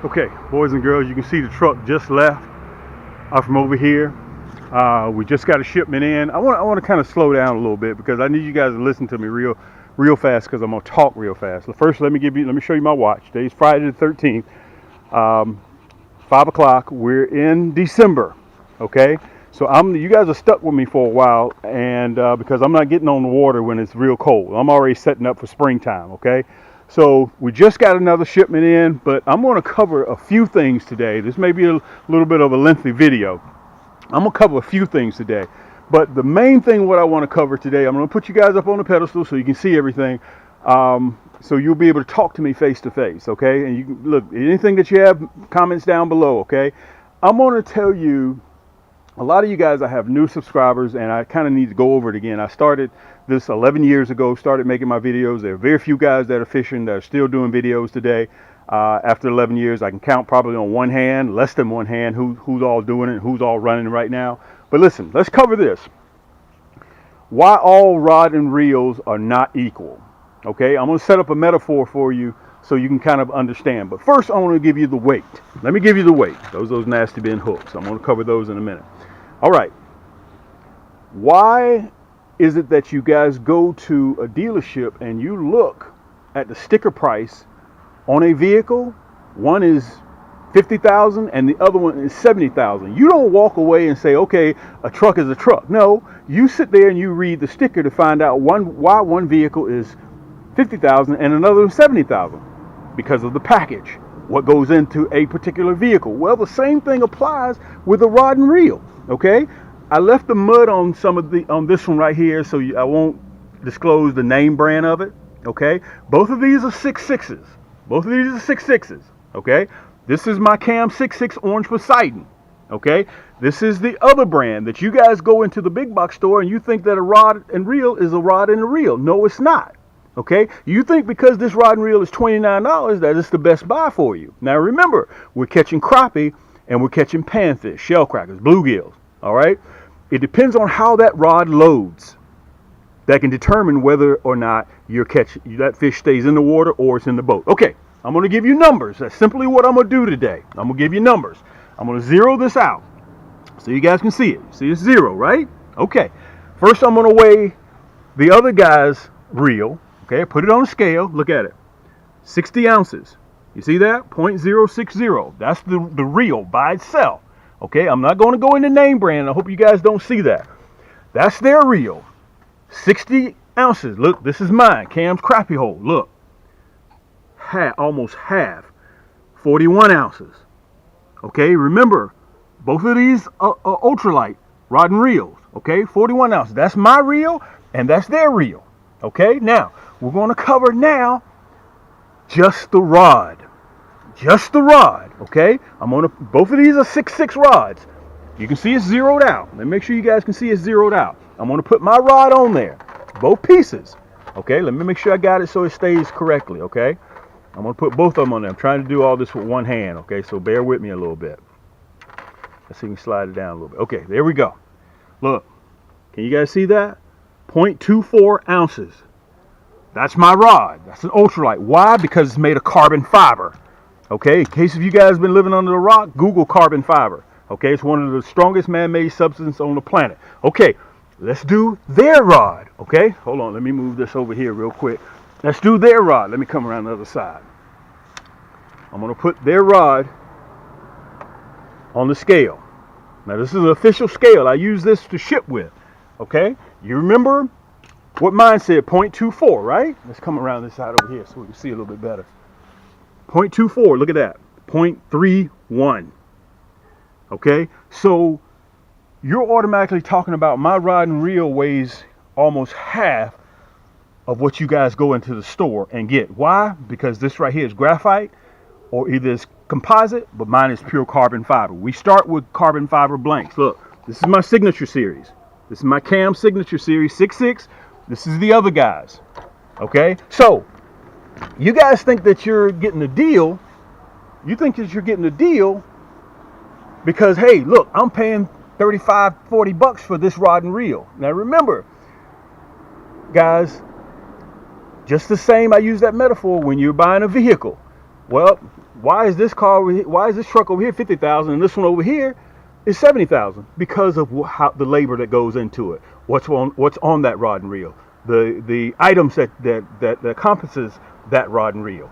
Okay, boys and girls, you can see the truck just left from over here. We just got a shipment in. I want to kind of slow down a little bit because I need you guys to listen to me real fast because I'm gonna talk real fast. First, let me show you my watch. Today's Friday the 13th, 5 o'clock. We're in December. Okay, so you guys are stuck with me for a while, and because I'm not getting on the water when it's real cold. I'm already setting up for springtime. Okay. So we just got another shipment in, but I'm going to cover a few things today. This may be a little bit of a lengthy video. I'm going to cover a few things today. But the main thing what I want to cover today, I'm going to put you guys up on the pedestal so you can see everything. So you'll be able to talk to me face to face, okay? And you can look, anything that you have, comments down below, okay? I'm going to tell you, a lot of you guys, I have new subscribers, and I kind of need to go over it again. I started this 11 years ago, started making my videos. There are very few guys that are fishing that are still doing videos today. After 11 years, I can count probably on one hand, less than one hand, who's all doing it, who's all running right now. But listen, let's cover this. Why all rod and reels are not equal. Okay, I'm going to set up a metaphor for you so you can kind of understand. But first, I want to give you the weight. Let me give you the weight. Those nasty bin hooks. I'm going to cover those in a minute. All right. Why is it that you guys go to a dealership and you look at the sticker price on a vehicle? One is 50,000 and the other one is 70,000. You don't walk away and say, okay, a truck is a truck. No, you sit there and you read the sticker to find out why one vehicle is 50,000 and another is 70,000 because of the package. What goes into a particular vehicle? Well, the same thing applies with a rod and reel. Okay, I left the mud on on this one right here, so I won't disclose the name brand of it. Okay, both of these are 6.6s. Both of these are 6.6s. Okay, this is my Cam 6.6 Orange Poseidon. Okay, this is the other brand that you guys go into the big box store and you think that a rod and reel is a rod and a reel. No, it's not. Okay, you think because this rod and reel is $29 that it's the best buy for you. Now remember, we're catching crappie and we're catching panfish, shell crackers, bluegills. All right, it depends on how that rod loads. That can determine whether or not that fish stays in the water or it's in the boat. Okay, I'm going to give you numbers. That's simply what I'm going to do today. I'm going to give you numbers. I'm going to zero this out so you guys can see it. See, it's zero, right? Okay. First, I'm going to weigh the other guy's reel. Okay, put it on a scale. Look at it. 60 ounces. You see that? 0.060. That's the reel by itself. Okay, I'm not going to go into name brand. I hope you guys don't see that. That's their reel. 60 ounces. Look, this is mine. Cam's crappie hole. Look. Almost half. 41 ounces. Okay, remember, both of these are ultralight rod and reels. Okay, 41 ounces. That's my reel and that's their reel. Okay, now, we're going to cover now just the rod. Just the rod, okay? Both of these are 6.6 rods. You can see it's zeroed out. Let me make sure you guys can see it's zeroed out. I'm going to put my rod on there, both pieces. Okay, let me make sure I got it so it stays correctly, okay? I'm going to put both of them on there. I'm trying to do all this with one hand, okay? So bear with me a little bit. Let's see if we can slide it down a little bit. Okay, there we go. Look, can you guys see that? 0.24 ounces. That's my rod. That's an ultralight. Why? Because it's made of carbon fiber. Okay, in case if you guys have been living under a rock, Google carbon fiber. Okay, it's one of the strongest man-made substances on the planet. Okay, let's do their rod. Okay, hold on, let me move this over here real quick. Let's do their rod. Let me come around the other side. I'm going to put their rod on the scale. Now, this is an official scale. I use this to ship with. Okay, you remember what mine said, 0.24, right? Let's come around this side over here so we can see a little bit better. 0.24, look at that, 0.31. Okay, so you're automatically talking about my rod and reel weighs almost half of what you guys go into the store and get. Why? Because this right here is graphite or either it's composite, but mine is pure carbon fiber. We start with carbon fiber blanks. Look, this is my signature series. This is my Cam signature series 6.6. This is the other guys. Okay, so you guys think that you're getting a deal. You think that you're getting a deal because, hey, look, I'm paying 35, 40 bucks for this rod and reel. Now remember, guys, just the same, I use that metaphor when you're buying a vehicle. Well, why is this car over here, why is this truck over here 50,000 and this one over here is 70,000? Because of how the labor that goes into it. What's on that rod and reel? The items that encompasses that rod and reel.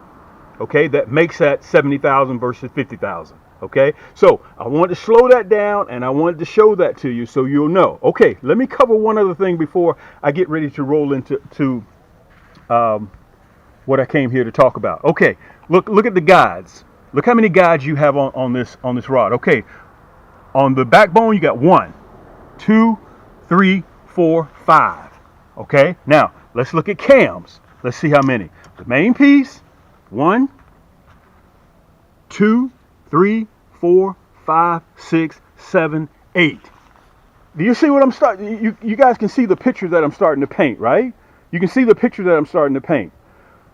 Okay, that makes that 70,000 versus 50,000. Okay, so I wanted to slow that down and I wanted to show that to you so you'll know. Okay, let me cover one other thing before I get ready to roll into what I came here to talk about. Okay, look at the guides. Look how many guides you have on this rod. Okay, on the backbone you got 1, 2, 3, 4, 5. Okay, now let's look at cams. Let's see how many. The main piece, 1, 2, 3, 4, 5, 6, 7, 8. Do you see what I'm starting? You guys can see the picture that I'm starting to paint, right? You can see the picture that I'm starting to paint.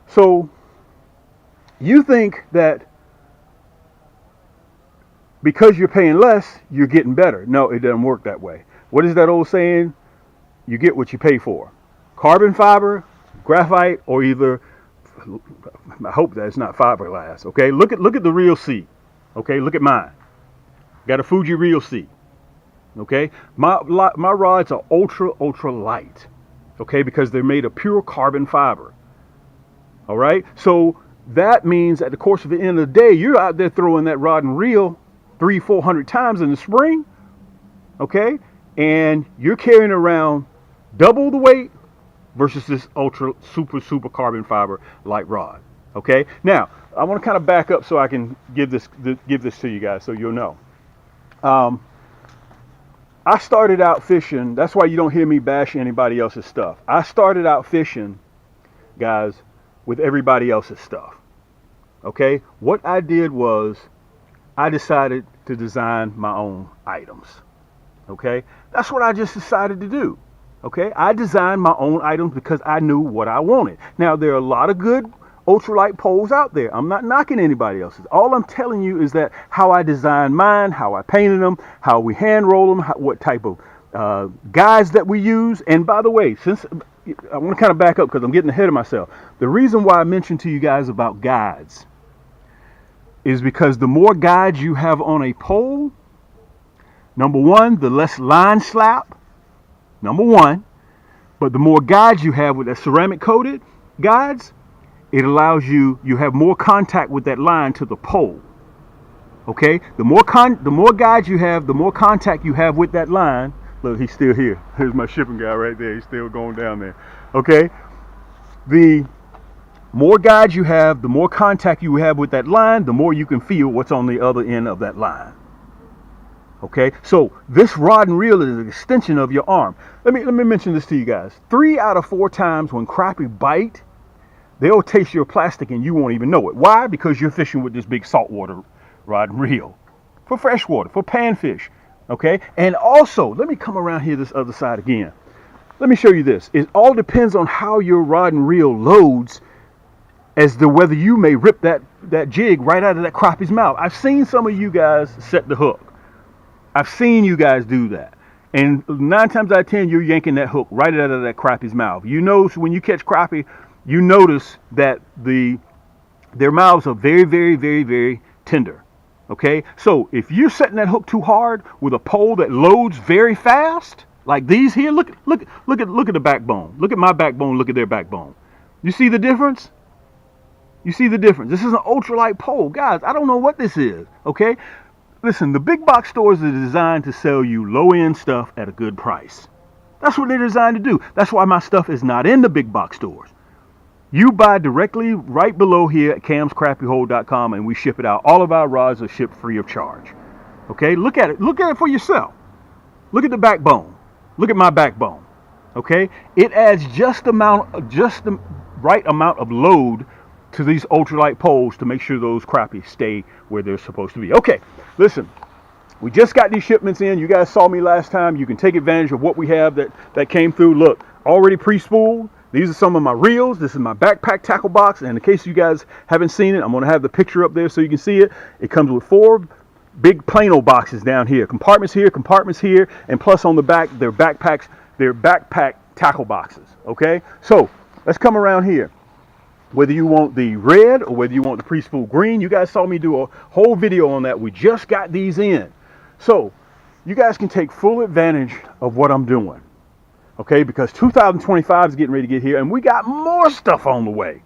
So you think that because you're paying less, you're getting better. No, it doesn't work that way. What is that old saying? You get what you pay for. Carbon fiber, graphite, or either, I hope that's not fiberglass. Okay, look at the real seat. Okay, look at mine. Got a Fuji real seat. Okay, my rods are ultra light. Okay, because they're made of pure carbon fiber. All right, so that means at the course of the end of the day, you're out there throwing that rod and reel 300-400 times in the spring. Okay, and you're carrying around double the weight versus this ultra super carbon fiber light rod. Okay, now I want to kind of back up so I can give this to you guys so you'll know. I started out fishing. That's why you don't hear me bashing anybody else's stuff. I started out fishing, guys, with everybody else's stuff. Okay, what I did was I decided to design my own items. Okay, that's what I just decided to do. Okay, I designed my own items because I knew what I wanted. Now, there are a lot of good ultralight poles out there. I'm not knocking anybody else's. All I'm telling you is that how I designed mine, how I painted them, how we hand roll them, what type of guides that we use. And by the way, since I want to kind of back up because I'm getting ahead of myself. The reason why I mentioned to you guys about guides is because the more guides you have on a pole, number one, the less line slap, number one. But the more guides you have with that ceramic coated guides, it allows you have more contact with that line to the pole. Okay, the more guides you have, the more contact you have with that line. Look, he's still here. Here's my shipping guy right there. He's still going down there. Okay, the more guides you have, the more contact you have with that line, the more you can feel what's on the other end of that line. Okay, so this rod and reel is an extension of your arm. Let me mention this to you guys. 3 out of 4 times when crappie bite, they'll taste your plastic and you won't even know it. Why? Because you're fishing with this big saltwater rod and reel. For freshwater, for panfish. Okay, and also, let me come around here this other side again. Let me show you this. It all depends on how your rod and reel loads as to whether you may rip that jig right out of that crappie's mouth. I've seen some of you guys set the hook. I've seen you guys do that. And 9 times out of 10, you're yanking that hook right out of that crappie's mouth. You know, when you catch crappie, you notice that their mouths are very, very, very, very tender. Okay, so if you're setting that hook too hard with a pole that loads very fast, like these here, look at the backbone. Look at my backbone. Look at their backbone. You see the difference? You see the difference? This is an ultralight pole, guys. I don't know what this is. Okay, listen. The big box stores are designed to sell you low-end stuff at a good price. That's what they're designed to do. That's why my stuff is not in the big box stores. You buy directly right below here at camscrappiehole.com and we ship it out. All of our rods are shipped free of charge. Okay, look at it. Look at it for yourself. Look at the backbone. Look at my backbone. Okay, it adds just the right amount of load to these ultralight poles to make sure those crappie stay where they're supposed to be. Okay, listen. We just got these shipments in. You guys saw me last time. You can take advantage of what we have that came through. Look, already pre-spooled. These are some of my reels. This is my backpack tackle box. And in case you guys haven't seen it, I'm going to have the picture up there so you can see it. It comes with 4 big Plano boxes down here. Compartments here, and plus on the back, they're backpack tackle boxes. Okay? So, let's come around here. Whether you want the red or whether you want the pre-spool green. You guys saw me do a whole video on that. We just got these in. So you guys can take full advantage of what I'm doing. Okay, because 2025 is getting ready to get here and we got more stuff on the way.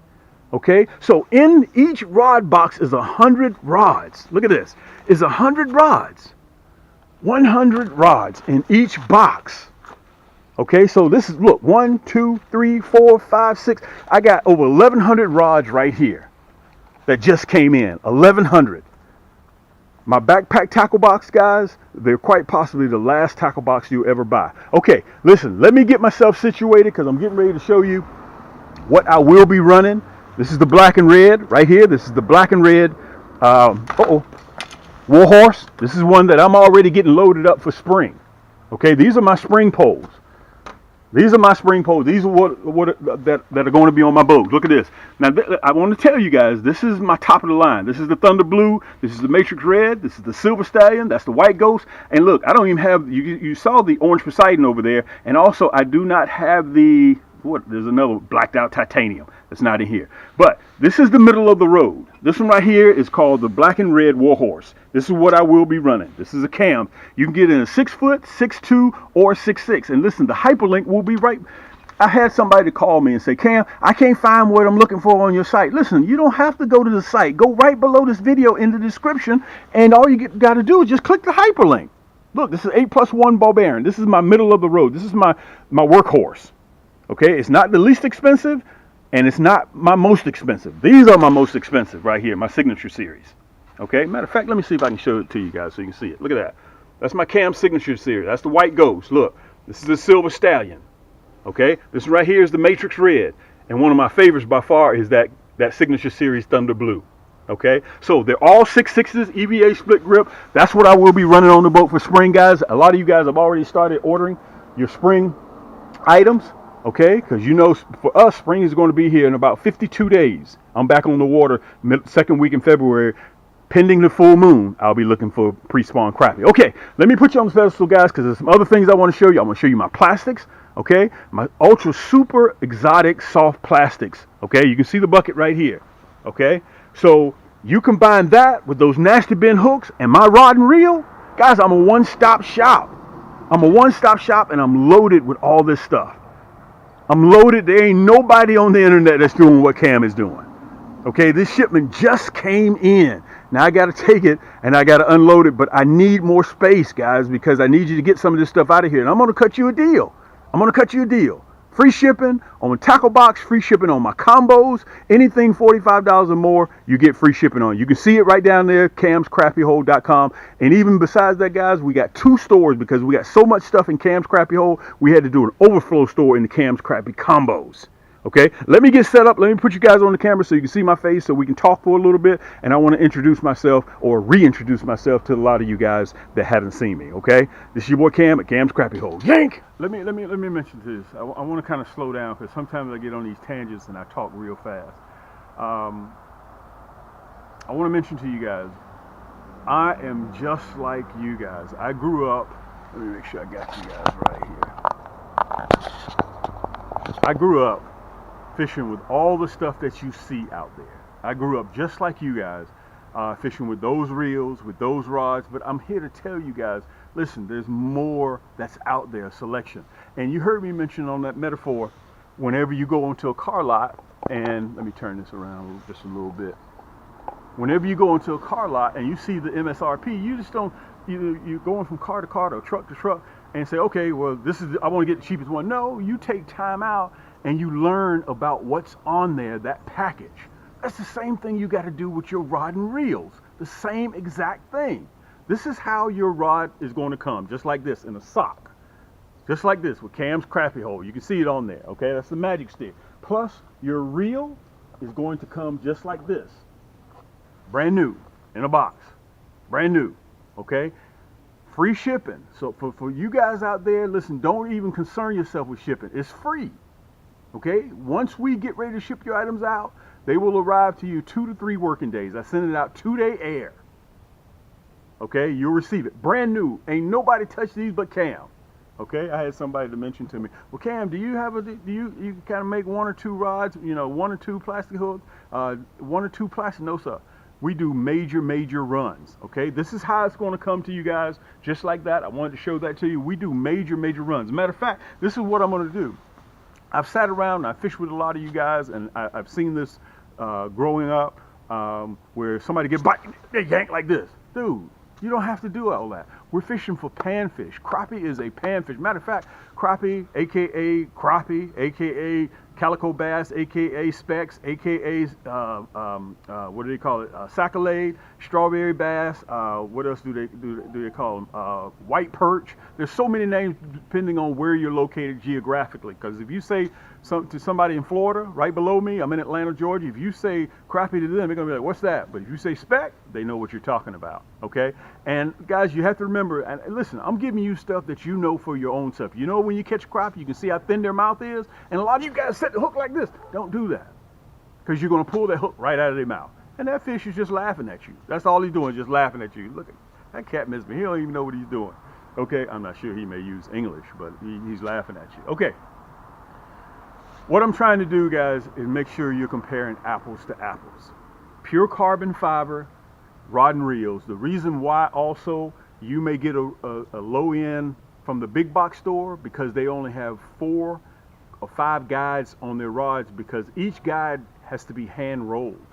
Okay, so in each rod box is 100 rods. Look at this. Is 100 rods. 100 rods in each box. Okay, so this is, look, 1, 2, 3, 4, 5, 6. I got over 1,100 rods right here that just came in. 1,100. My backpack tackle box, guys, they're quite possibly the last tackle box you'll ever buy. Okay, listen, let me get myself situated because I'm getting ready to show you what I will be running. This is the black and red right here. This is the black and red Warhorse. This is one that I'm already getting loaded up for spring. Okay, these are my spring poles. These are my spring poles. These are that are going to be on my boat. Look at this. Now, I want to tell you guys, this is my top of the line. This is the Thunder Blue. This is the Matrix Red. This is the Silver Stallion. That's the White Ghost. And look, I don't even have, you saw the Orange Poseidon over there. And also, I do not have the, there's another blacked out titanium that's not in here. But this is the middle of the road. This one right here is called the Black and Red Warhorse. This is what I will be running. This is a cam. You can get in a 6-foot, 6'2", or 6'6". And listen, the hyperlink will be right. I had somebody call me and say, Cam, I can't find what I'm looking for on your site. Listen, you don't have to go to the site. Go right below this video in the description, and all you got to do is just click the hyperlink. Look, this is 8+1 ball bearing. This is my middle of the road. This is my workhorse. Okay, it's not the least expensive, and it's not my most expensive. These are my most expensive right here, my Signature Series. Okay, matter of fact, let me see if I can show it to you guys so you can see it. Look at that. That's my Cam Signature Series. That's the White Ghost. Look, this is the Silver Stallion. Okay, this right here is the Matrix Red. And one of my favorites by far is that Signature Series Thunder Blue. Okay, so they're all 6.6s, EVA split grip. That's what I will be running on the boat for spring, guys. A lot of you guys have already started ordering your spring items. Okay, because you know, for us, spring is going to be here in about 52 days. I'm back on the water second week in February. Pending the full moon, I'll be looking for pre-spawn crappie. Okay, let me put you on the pedestal, guys, because there's some other things I want to show you. I want to show you my plastics, okay? My ultra super exotic soft plastics, okay? You can see the bucket right here, okay? So you combine that with those nasty bin hooks and my rod and reel, guys, I'm a one-stop shop. I'm a one-stop shop, and I'm loaded with all this stuff. I'm loaded. There ain't nobody on the internet that's doing what Cam is doing. Okay, this shipment just came in. Now I got to take it and I got to unload it, but I need more space, guys, because I need you to get some of this stuff out of here. And I'm going to cut you a deal. I'm going to cut you a deal. Free shipping on the tackle box, free shipping on my combos. Anything $45 or more, you get free shipping on. You can see it right down there, camscrappyhole.com. And even besides that, guys, we got 2 stores because we got so much stuff in Cam's Crappie Hole, we had to do an overflow store in the Cam's Crappie combos. Okay, let me get set up. Let me put you guys on the camera so you can see my face so we can talk for a little bit. And I want to introduce myself or reintroduce myself to a lot of you guys that haven't seen me. Okay, this is your boy Cam at Cam's Crappie Hole. Yank! Let me mention this. I want to kind of slow down because sometimes I get on these tangents and I talk real fast. I want to mention to you guys, I am just like you guys. I grew up, let me make sure I got you guys right here. I grew up fishing with all the stuff that you see out there. I grew up just like you guys, fishing with those reels, with those rods, but I'm here to tell you guys, listen, there's more that's out there, selection. And you heard me mention on that metaphor, whenever you go into a car lot, and let me turn this around just a little bit. Whenever you go into a car lot and you see the MSRP, you just don't, you're going from car to car or truck to truck and say, okay, well, I want to get the cheapest one. No, you take time out and you learn about what's on there, that package. That's the same thing you got to do with your rod and reels. The same exact thing. This is how your rod is going to come, just like this, in a sock. Just like this, with Cam's Crappie Hole. You can see it on there, okay? That's the magic stick. Plus, your reel is going to come just like this. Brand new, in a box. Brand new, okay? Free shipping. So for you guys out there, listen, don't even concern yourself with shipping. It's free. Okay, once we get ready to ship your items out, they will arrive to you 2 to 3 working days. I send it out 2-day air. Okay, you'll receive it. Brand new. Ain't nobody touched these but Cam. Okay, I had somebody to mention to me, well, Cam, do you have you kind of make one or two rods, you know, one or two plastic hooks, one or two plastic? No, sir. We do major runs. Okay, this is how it's going to come to you guys, just like that. I wanted to show that to you. We do major runs. Matter of fact, this is what I'm going to do. I've sat around and I fished with a lot of you guys, and I've seen this growing up, where somebody get bite, they yank like this. Dude, you don't have to do all that. We're fishing for panfish. Crappie is a panfish. Matter of fact, crappie, aka calico bass, aka specks, aka what do they call it? Sac-a-lade, strawberry bass. What else do they call them? White perch. There's so many names depending on where you're located geographically. Because if you say to somebody in Florida, right below me, I'm in Atlanta, Georgia. If you say crappie to them, they're gonna be like, "What's that?" But if you say speck, they know what you're talking about. Okay? And guys, you have to remember. And listen, I'm giving you stuff that you know for your own stuff. You know, when you catch crappie, you can see how thin their mouth is. And a lot of you guys set the hook like this. Don't do that, because you're gonna pull that hook right out of their mouth, and that fish is just laughing at you. That's all he's doing, just laughing at you. Look, that cat missed me. He don't even know what he's doing. Okay, I'm not sure he may use English, but he's laughing at you. Okay. What I'm trying to do, guys, is make sure you're comparing apples to apples. Pure carbon fiber rod and reels. The reason why also you may get a low end from the big box store, because they only have 4 or 5 guides on their rods, because each guide has to be hand rolled.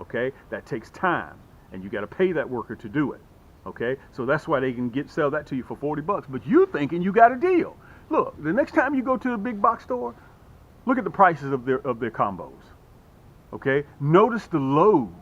Okay, that takes time, and you got to pay that worker to do it. Okay, so that's why they can sell that to you for 40 bucks. But you thinking you got a deal. Look, the next time you go to the big box store, look at the prices of their combos. Okay, notice the load.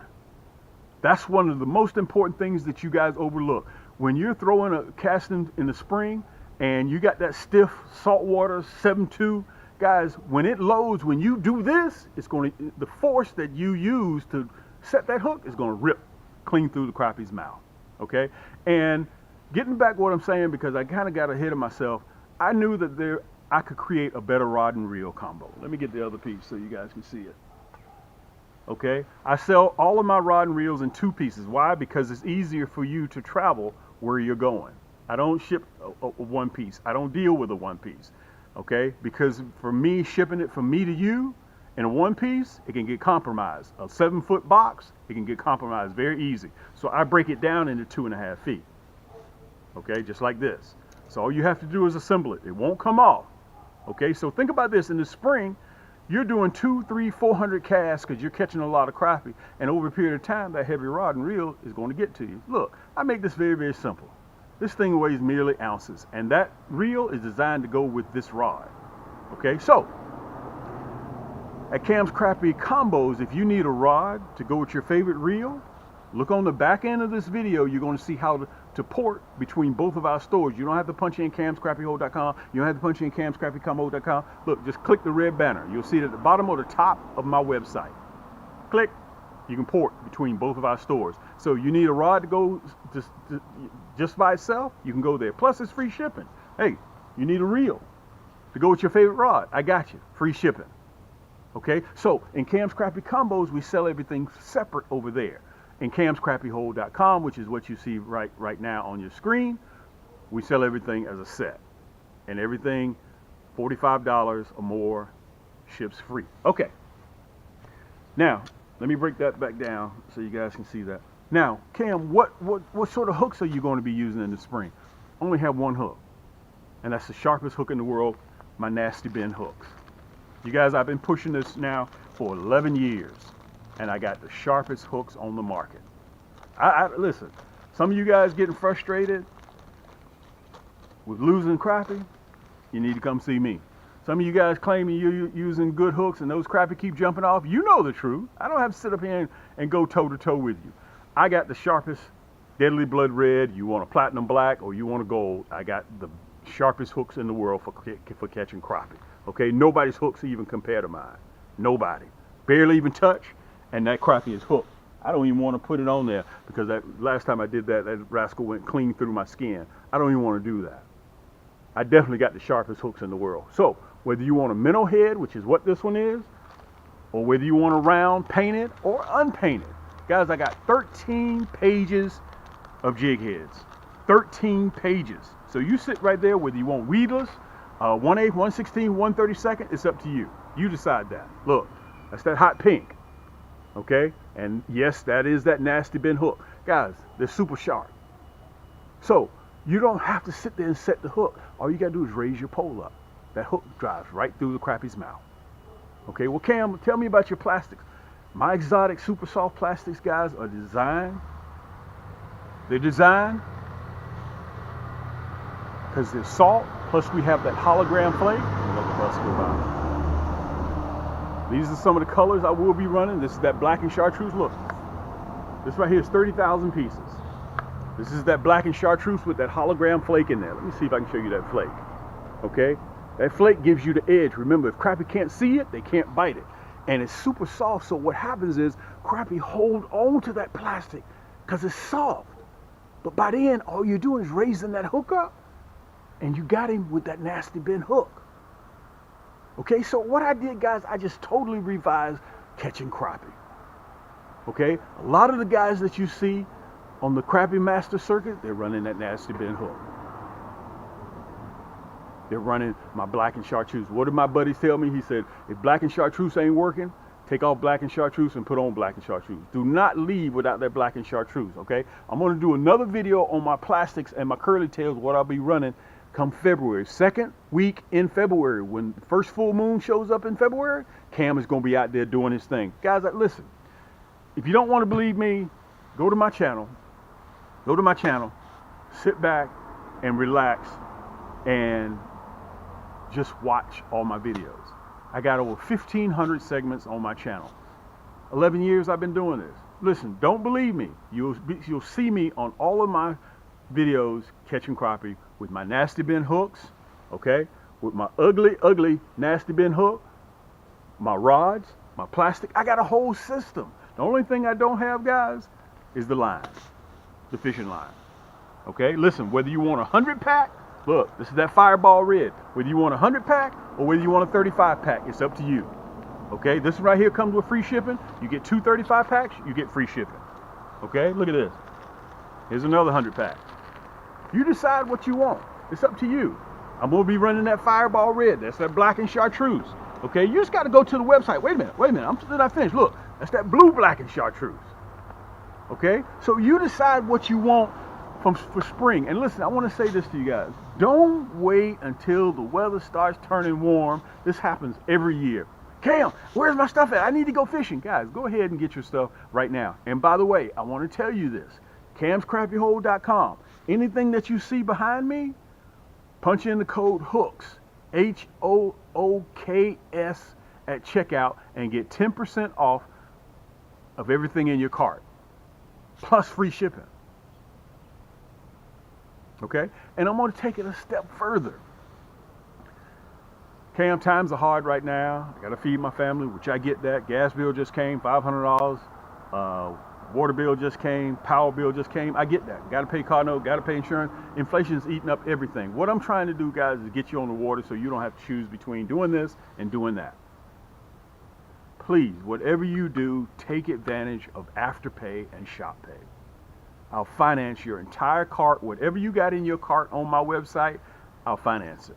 That's one of the most important things that you guys overlook. When you're throwing a casting in the spring and you got that stiff saltwater 7.2, guys, when it loads, when you do this, it's going to, the force that you use to set that hook is going to rip clean through the crappie's mouth. Okay, and getting back what I'm saying, because I kind of got ahead of myself, I knew that I could create a better rod and reel combo. Let me get the other piece so you guys can see it. Okay, I sell all of my rod and reels in 2 pieces. Why? Because it's easier for you to travel where you're going. I don't ship a 1 piece. I don't deal with a 1 piece. Okay, because for me, shipping it from me to you in a 1 piece, it can get compromised. A 7-foot box, it can get compromised very easy. So I break it down into 2.5 feet. Okay, just like this. So all you have to do is assemble it. It won't come off. Okay, so think about this. In the spring, you're doing 200, 300, 400 casts because you're catching a lot of crappie, and over a period of time, that heavy rod and reel is going to get to you. Look, I make this very simple. This thing weighs merely ounces, and that reel is designed to go with this rod. Okay, so at Cam's Crappie Combos, if you need a rod to go with your favorite reel, look on the back end of this video. You're going to see how to port between both of our stores. You don't have to punch in camscrappyhole.com. You don't have to punch in camscrappycombo.com. Look, just click the red banner. You'll see it at the bottom or the top of my website. Click. You can port between both of our stores. So you need a rod to go just by itself, you can go there. Plus, it's free shipping. Hey, you need a reel to go with your favorite rod. I got you. Free shipping. Okay? So in Cam's Crappie Combos, we sell everything separate over there. In camscrappyhole.com, which is what you see right now on your screen, we sell everything as a set. And everything $45 or more ships free. Okay. Now, let me break that back down so you guys can see that. Now, Cam, what sort of hooks are you going to be using in the spring? I only have 1 hook. And that's the sharpest hook in the world, my Nasty Bend hooks. You guys, I've been pushing this now for 11 years. And I got the sharpest hooks on the market. Listen, some of you guys getting frustrated with losing crappie, you need to come see me. Some of you guys claiming you're using good hooks and those crappie keep jumping off. You know the truth. I don't have to sit up here and go toe to toe with you. I got the sharpest deadly blood red. You want a platinum black or you want a gold. I got the sharpest hooks in the world for catching crappie. Okay, nobody's hooks even compare to mine. Nobody. Barely even touch. And that crappie is hooked. I don't even want to put it on there because that last time I did that, that rascal went clean through my skin. I don't even want to do that. I definitely got the sharpest hooks in the world. So whether you want a minnow head, which is what this one is, or whether you want a round painted or unpainted, guys, I got 13 pages of jig heads. 13 pages. So you sit right there, whether you want weedless, 1/8, 1/16, 1/32, it's up to you. You decide that. Look, that's that hot pink. Okay? And yes, that is that nasty bend hook. Guys, they're super sharp. So you don't have to sit there and set the hook. All you gotta do is raise your pole up. That hook drives right through the crappie's mouth. Okay, well, Cam, tell me about your plastics. My exotic super soft plastics, guys, are designed. They're designed because they're salt, plus we have that hologram flake. Let the bus go by. These are some of the colors I will be running. This is that black and chartreuse. Look, this right here is 30,000 pieces. This is that black and chartreuse with that hologram flake in there. Let me see if I can show you that flake. Okay? That flake gives you the edge. Remember, if crappie can't see it, they can't bite it. And it's super soft, so what happens is crappie hold on to that plastic because it's soft. But by the end, all you're doing is raising that hook up, and you got him with that nasty bend hook. Okay, so what I did, guys, I just totally revised catching crappie. Okay, a lot of the guys that you see on the crappie master circuit, they're running that nasty bend hook. They're running my black and chartreuse. What did my buddies tell me? He said, if black and chartreuse ain't working, take off black and chartreuse and put on black and chartreuse. Do not leave without that black and chartreuse, okay? I'm gonna do another video on my plastics and my curly tails, what I'll be running come February. Second week in February, when the first full moon shows up in February, Cam is gonna be out there doing his thing. Guys, listen, if you don't wanna believe me, go to my channel, sit back and relax and just watch all my videos. I got over 1,500 segments on my channel. 11 years I've been doing this. Listen, don't believe me. You'll see me on all of my videos catching crappie with my nasty bend hooks, okay? With my ugly nasty bend hook, my rods, my plastic. I got a whole system. The only thing I don't have, guys, is the line, the fishing line. Okay, listen, whether you want a 100-pack, look, this is that Fireball Red. Whether you want a 100-pack or whether you want a 35-pack, it's up to you. Okay, this right here comes with free shipping. You get 2 35-packs, you get free shipping. Okay, look at this. Here's another 100-pack. You decide what you want. It's up to you. I'm gonna be running that Fireball Red. That's that black and chartreuse. Okay, you just gotta go to the website. Wait a minute, I'm still not finished. Look, that's that blue, black, and chartreuse. Okay, so you decide what you want for spring. And listen, I want to say this to you guys. Don't wait until the weather starts turning warm. This happens every year. Cam, where's my stuff at? I need to go fishing. Guys, go ahead and get your stuff right now. And by the way, I want to tell you this. camscrappiehole.com. Anything that you see behind me, punch in the code HOOKS, HOOKS at checkout and get 10% off of everything in your cart, plus free shipping. Okay, and I'm going to take it a step further. Cam, times are hard right now. I got to feed my family, which I get that. Gas bill just came, $500. Water bill just came. Power bill just came. I get that. Got to pay car note, got to pay insurance. Inflation's eating up everything. What I'm trying to do, guys, is get you on the water so you don't have to choose between doing this and doing that. Please, whatever you do, take advantage of Afterpay and ShopPay. I'll finance your entire cart. Whatever you got in your cart on my website, I'll finance it.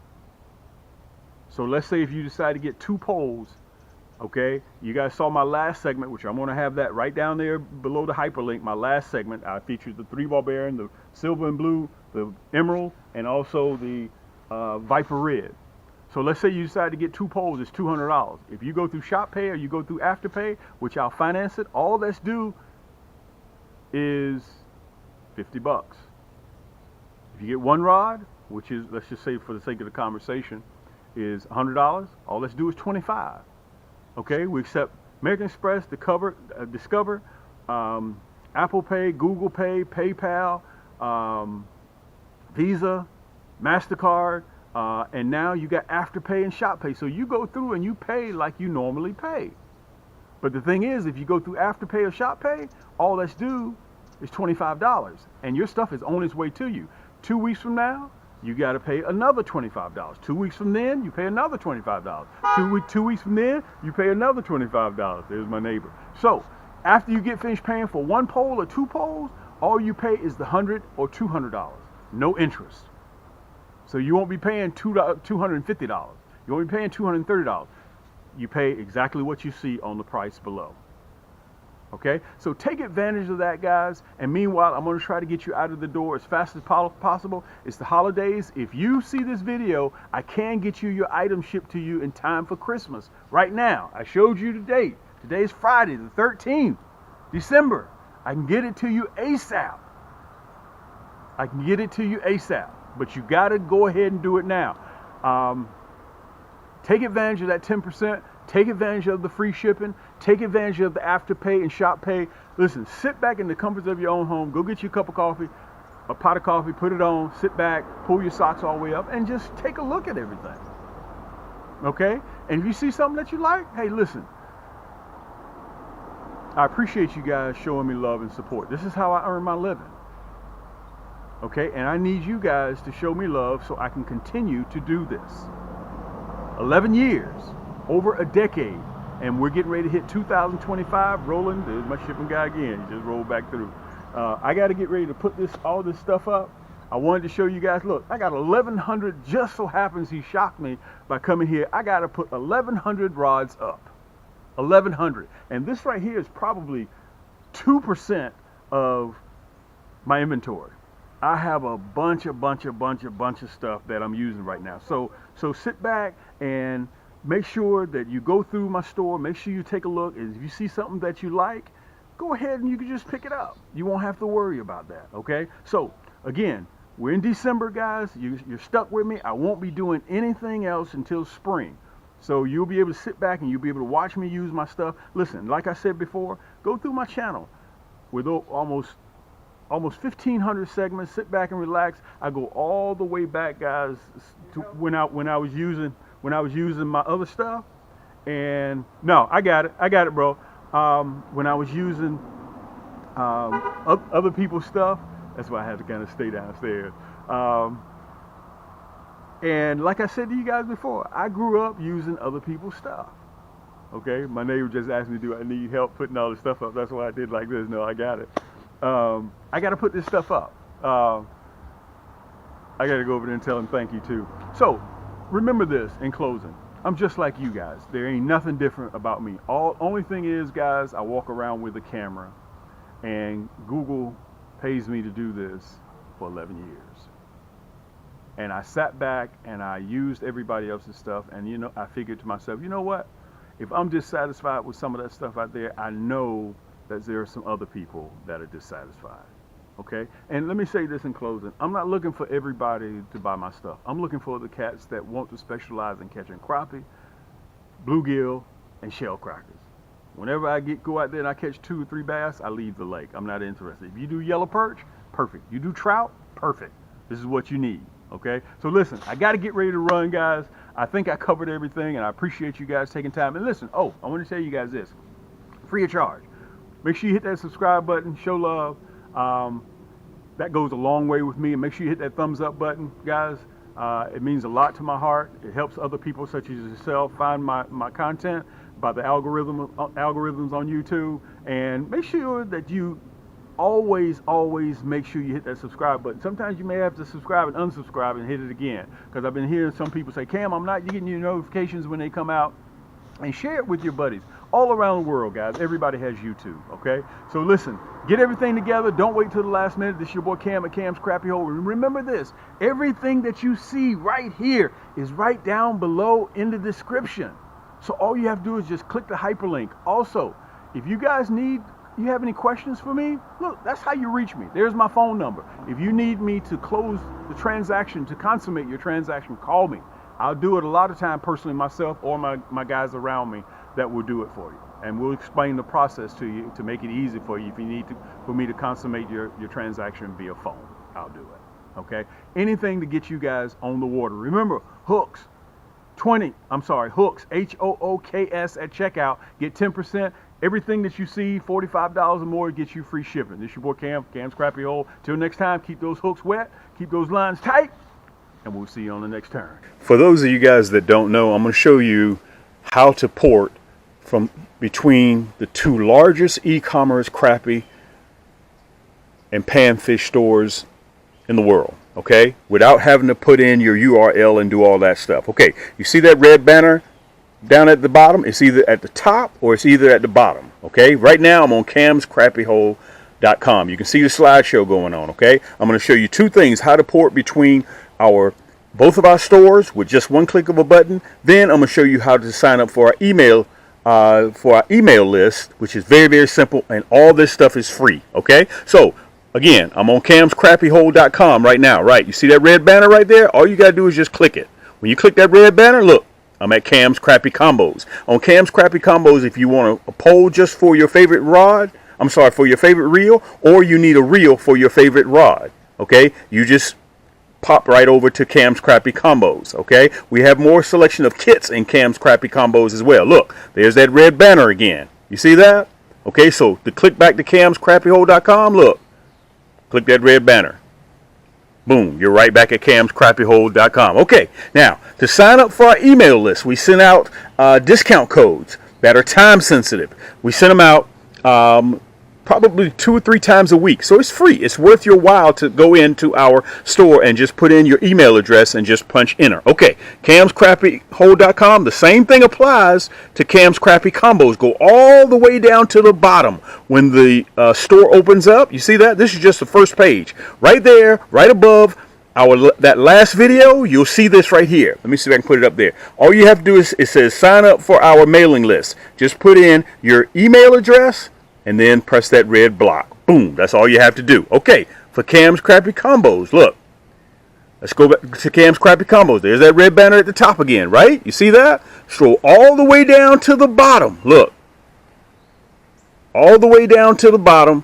So let's say if you decide to get 2 poles, okay, you guys saw my last segment, which I'm going to have that right down there below the hyperlink. My last segment, I featured the 3-ball bearing, the silver and blue, the emerald, and also the Viper Red. So let's say you decide to get 2 poles, it's $200. If you go through ShopPay or you go through Afterpay, which I'll finance it, all that's due is $50. If you get 1 rod, which is, let's just say for the sake of the conversation, is $100, all let's do is $25. Okay, we accept American Express, Discover, Apple Pay, Google Pay, PayPal, Visa, MasterCard, and now you got Afterpay and ShopPay. So you go through and you pay like you normally pay. But the thing is, if you go through Afterpay or ShopPay, all that's due is $25, and your stuff is on its way to you. 2 weeks from now, you got to pay another $25. 2 weeks from then, you pay another $25. 2 weeks from then, you pay another $25. There's my neighbor. So after you get finished paying for 1 pole or 2 poles, all you pay is the $100 or $200. No interest. So you won't be paying $250. You won't be paying $230. You pay exactly what you see on the price below. Okay, so take advantage of that, guys. And meanwhile, I'm going to try to get you out of the door as fast as possible. It's the holidays. If you see this video, I can get you your item shipped to you in time for Christmas. Right now, I showed you the date. Today's Friday, the 13th, December. I can get it to you ASAP. I can get it to you ASAP. But you got to go ahead and do it now. Take advantage of that 10%. Take advantage of the free shipping. Take advantage of the afterpay and shop pay. Listen, sit back in the comforts of your own home. Go get you a cup of coffee, a pot of coffee, put it on, sit back, pull your socks all the way up, and just take a look at everything. Okay? And if you see something that you like, hey, listen. I appreciate you guys showing me love and support. This is how I earn my living. Okay? And I need you guys to show me love so I can continue to do this. 11 years. Over a decade, and we're getting ready to hit 2025. Rolling. There's my shipping guy again. He just rolled back through. I got to get ready to put all this stuff up. I wanted to show you guys. Look, I got 1,100. Just so happens he shocked me by coming here. I got to put 1,100 rods up. 1,100, and this right here is probably 2% of my inventory. I have a bunch of stuff that I'm using right now. So sit back and make sure that you go through my store. Make sure you take a look. If you see something that you like, go ahead and you can just pick it up. You won't have to worry about that, okay? So, again, we're in December, guys. You're stuck with me. I won't be doing anything else until spring. So you'll be able to sit back and you'll be able to watch me use my stuff. Listen, like I said before, go through my channel with almost 1,500 segments. Sit back and relax. I go all the way back, guys, to when I was using my other stuff. And no, I got it, bro. When I was using other people's stuff, that's why I had to kind of stay downstairs. And like I said to you guys before, I grew up using other people's stuff. Okay, my neighbor just asked me, do I need help putting all this stuff up? That's why I did like this. No, I got it. I got to put this stuff up. I got to go over there and tell him thank you too. So remember this in closing. I'm just like you guys. There ain't nothing different about me. Only thing is, guys, I walk around with a camera, and Google pays me to do this for 11 years. And I sat back and I used everybody else's stuff, and I figured to myself, you know what? If I'm dissatisfied with some of that stuff out there, I know that there are some other people that are dissatisfied. Okay? And let me say this in closing. I'm not looking for everybody to buy my stuff. I'm looking for the cats that want to specialize in catching crappie, bluegill, and shell crackers. Whenever I go out there and I catch 2 or 3 bass, I leave the lake. I'm not interested. If you do yellow perch, perfect. You do trout, perfect. This is what you need. Okay? So listen, I got to get ready to run, guys. I think I covered everything, and I appreciate you guys taking time. And listen, I want to tell you guys this. Free of charge. Make sure you hit that subscribe button, show love. That goes a long way with me. And make sure you hit that thumbs up button, guys. It means a lot to my heart. It helps other people such as yourself find my content by the algorithms on YouTube. And make sure that you always make sure you hit that subscribe button. Sometimes you may have to subscribe and unsubscribe and hit it again. Because I've been hearing some people say, Cam, I'm not getting your notifications when they come out. And share it with your buddies all around the world, guys. Everybody has YouTube, okay? So listen, get everything together. Don't wait till the last minute. This is your boy Cam at Cam's Crappie Hole. Remember this, everything that you see right here is right down below in the description. So all you have to do is just click the hyperlink. Also, if you guys you have any questions for me, look, that's how you reach me. There's my phone number. If you need me to close the transaction, to consummate your transaction, call me. I'll do it a lot of time personally myself, or my guys around me that will do it for you. And we'll explain the process to you to make it easy for you if you need for me to consummate your transaction via phone. I'll do it. Okay? Anything to get you guys on the water. Remember, hooks, hooks, HOOKS at checkout. Get 10%. Everything that you see, $45 or more, gets you free shipping. This is your boy Cam, Cam's Crappie Hole. Till next time, keep those hooks wet, keep those lines tight, and we'll see you on the next turn. For those of you guys that don't know, I'm going to show you how to port from between the 2 largest e-commerce crappie and panfish stores in the world. okay, without having to put in your URL and do all that stuff. Okay, you see that red banner down at the bottom? It's either at the top or it's either at the bottom. Okay, right now I'm on camscrappyhole.com. You can see the slideshow going on. Okay, I'm going to show you two things: how to port between both of our stores with just one click of a button. Then I'm going to show you how to sign up for our email list, which is very, very simple, and all this stuff is free. Okay, so again, I'm on camscrappyhole.com right now. Right, you see that red banner right there? All you gotta do is just click it. When you click that red banner, look, I'm at Cam's Crappy Combos. On Cam's Crappy Combos, if you want a poll just for your favorite rod, for your favorite reel, or you need a reel for your favorite rod, okay, you just pop right over to Cam's Crappy Combos. Okay, we have more selection of kits in Cam's Crappy Combos as well. Look, there's that red banner again. You see that? Okay, so to click back to camscrappyhole.com, look, click that red banner. Boom, you're right back at camscrappyhole.com. Okay, now to sign up for our email list, we send out discount codes that are time sensitive. We send them out probably 2 or 3 times a week. So it's free. It's worth your while to go into our store and just put in your email address and just punch enter. Okay, camscrappyhole.com, the same thing applies to Cam's Crappy Combos. Go all the way down to the bottom. When the store opens up, you see that? This is just the first page. Right there, right above that last video, you'll see this right here. Let me see if I can put it up there. All you have to do is, it says sign up for our mailing list. Just put in your email address and then press that red block. Boom, that's all you have to do. Okay, for Cam's Crappy Combos, look. Let's go back to Cam's Crappy Combos. There's that red banner at the top again, right? You see that? Scroll all the way down to the bottom. Look. All the way down to the bottom,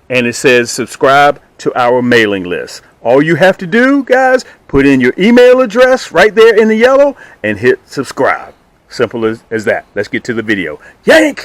and it says subscribe to our mailing list. All you have to do, guys, put in your email address right there in the yellow and hit subscribe. Simple as that. Let's get to the video. Yank!